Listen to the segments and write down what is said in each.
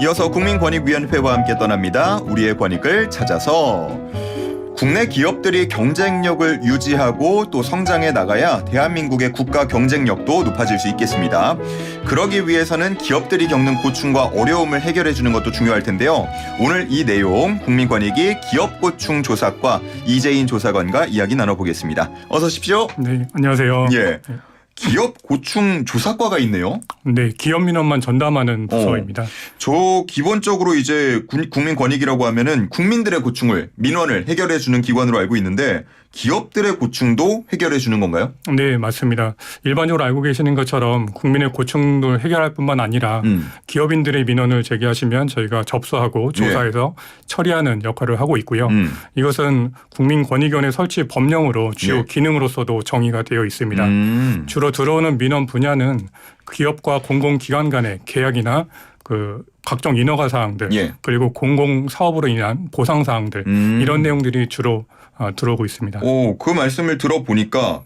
이어서 국민권익위원회와 함께 떠납니다. 우리의 권익을 찾아서. 국내 기업들이 경쟁력을 유지하고 또 성장해 나가야 대한민국의 국가 경쟁력도 높아질 수 있겠습니다. 그러기 위해서는 기업들이 겪는 고충과 어려움을 해결해 주는 것도 중요할 텐데요. 오늘 이 내용 국민권익위 기업고충 조사과 이재인 조사관과 이야기 나눠보겠습니다. 어서 오십시오. 네, 안녕하세요. 예. 기업 고충 조사과가 있네요. 네, 기업 민원만 전담하는 부서입니다. 저 기본적으로 이제 국민권익이라고 하면은 국민들의 고충을 민원을 해결해 주는 기관으로 알고 있는데 기업들의 고충도 해결해 주는 건가요? 네, 맞습니다. 일반적으로 알고 계시는 것처럼 국민의 고충을 해결할 뿐만 아니라 기업인들의 민원을 제기하시면 저희가 접수하고 조사해서 처리하는 역할을 하고 있고요. 이것은 국민권익위원회 설치 법령으로 주요 기능으로서도 정의가 되어 있습니다. 주로 들어오는 민원 분야는 기업과 공공기관 간의 계약이나 그 각종 인허가 사항들 그리고 공공사업으로 인한 보상 사항들 이런 내용들이 주로 들어오고 있습니다. 그 말씀을 들어보니까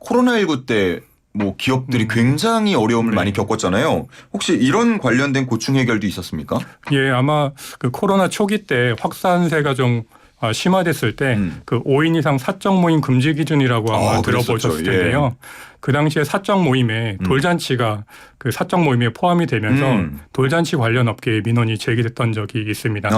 코로나19 때 뭐 기업들이 굉장히 어려움을 많이 겪었잖아요. 혹시 이런 관련된 고충 해결도 있었습니까? 예, 아마 그 코로나 초기 때 확산세가 좀 심화됐을 때 그 5인 이상 사적 모임 금지 기준이라고 아마 들어보셨을 텐데요. 그 당시에 사적 모임에 돌잔치가 그 사적 모임에 포함이 되면서 돌잔치 관련 업계에 민원이 제기됐던 적이 있습니다.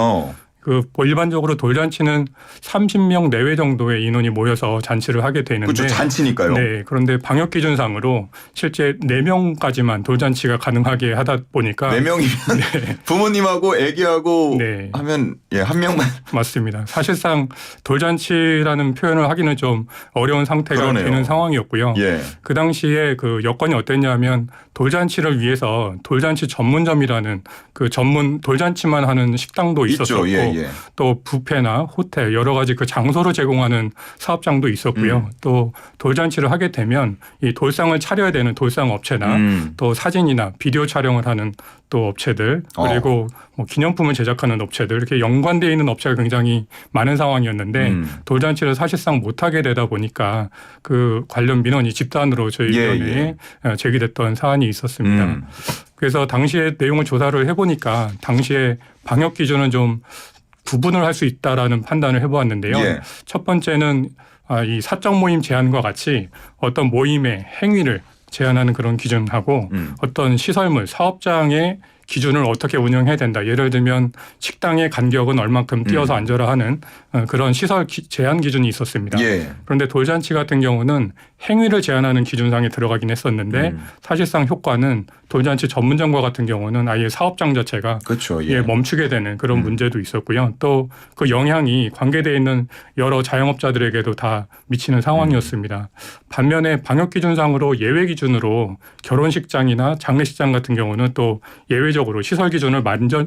그 일반적으로 돌잔치는 30명 내외 정도의 인원이 모여서 잔치를 하게 되는데, 그렇죠, 잔치니까요. 네, 그런데 방역 기준상으로 실제 4명까지만 돌잔치가 가능하게 하다 보니까 4명이면 부모님하고 아기하고 하면 한 명만 맞습니다. 사실상 돌잔치라는 표현을 하기는 좀 어려운 상태가 되는 상황이었고요. 그 당시에 그 여건이 어땠냐면 돌잔치를 위해서 돌잔치 전문점이라는 그 전문 돌잔치만 하는 식당도 있었었고 또 뷔페나 호텔 여러 가지 그 장소를 제공하는 사업장도 있었고요. 또 돌잔치를 하게 되면 이 돌상을 차려야 되는 돌상 업체나 또 사진이나 비디오 촬영을 하는 또 업체들 그리고 뭐 기념품을 제작하는 업체들 이렇게 연관되어 있는 업체가 굉장히 많은 상황이었는데 돌잔치를 사실상 못하게 되다 보니까 그 관련 민원이 집단으로 저희 위원회에 제기됐던 사안이 있었습니다. 그래서 당시에 내용을 조사를 해보니까 당시에 방역 기준은 좀 구분을 할 수 있다라는 판단을 해보았는데요. 첫 번째는 이 사적 모임 제한과 같이 어떤 모임의 행위를 제한하는 그런 기준하고 어떤 시설물, 사업장의 기준을 어떻게 운영해야 된다. 예를 들면 식당의 간격은 얼만큼 띄어서 앉아라 하는 그런 시설 제한 기준이 있었습니다. 그런데 돌잔치 같은 경우는 행위를 제한하는 기준상에 들어가긴 했었는데 사실상 효과는 돌잔치 전문점과 같은 경우는 아예 사업장 자체가 멈추게 되는 그런 문제도 있었고요. 또 그 영향이 관계되어 있는 여러 자영업자들에게도 다 미치는 상황이었습니다. 반면에 방역 기준상으로 예외 기준으로 결혼식장이나 장례식장 같은 경우는 또 예외적으로 시설 기준을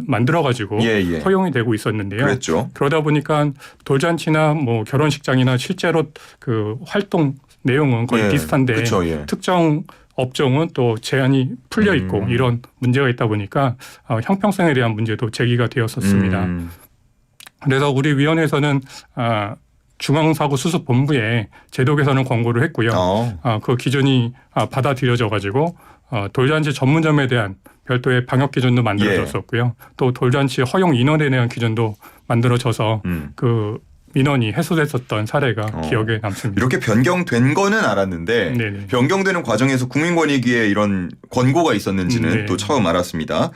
만들어 가지고 허용이 되고 있었는데요. 그러다 보니까 돌잔치나 뭐 결혼식장이나 실제로 그 활동 내용은 거의 비슷한데 특정 업종은 또 제한이 풀려 있고 이런 문제가 있다 보니까 형평성에 대한 문제도 제기가 되었었습니다. 그래서 우리 위원회에서는 중앙사고수습본부에 제도 개선을 권고를 했고요. 그 기준이 받아들여져 가지고 돌잔치 전문점에 대한 별도의 방역 기준도 만들어졌었고요. 또 돌잔치 허용 인원에 대한 기준도 만들어져서 그 민원이 해소됐었던 사례가 기억에 남습니다. 이렇게 변경된 거는 알았는데 변경되는 과정에서 국민권익위에 이런 권고가 있었는지는 또 처음 알았습니다.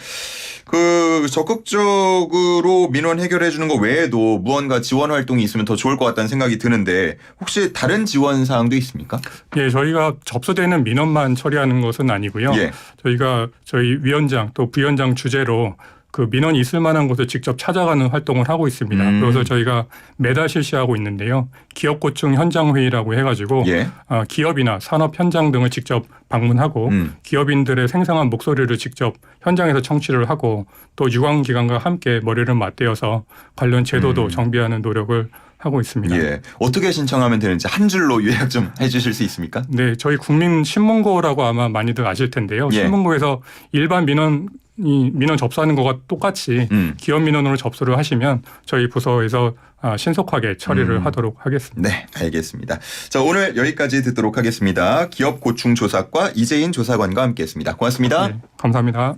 그 적극적으로 민원 해결해 주는 거 외에도 무언가 지원 활동이 있으면 더 좋을 것 같다는 생각이 드는데 혹시 다른 지원 사항도 있습니까? 예, 저희가 접수되는 민원만 처리하는 것은 아니고요. 저희가 저희 위원장 또 부위원장 주재로 그 민원이 있을 만한 곳을 직접 찾아가는 활동을 하고 있습니다. 그래서 저희가 매달 실시하고 있는데요. 기업고충 현장회의라고 해가지고 기업이나 산업 현장 등을 직접 방문하고 기업인들의 생생한 목소리를 직접 현장에서 청취를 하고 또 유관기관과 함께 머리를 맞대어서 관련 제도도 정비하는 노력을 하고 있습니다. 어떻게 신청하면 되는지 한 줄로 요약 좀 해주실 수 있습니까? 네, 저희 국민신문고라고 아마 많이들 아실 텐데요. 신문고에서 일반 민원 접수하는 것과 똑같이 기업 민원으로 접수를 하시면 저희 부서에서 신속하게 처리를 하도록 하겠습니다. 네, 알겠습니다. 자, 오늘 여기까지 듣도록 하겠습니다. 기업 고충 조사과 이재인 조사관과 함께했습니다. 고맙습니다. 네, 감사합니다.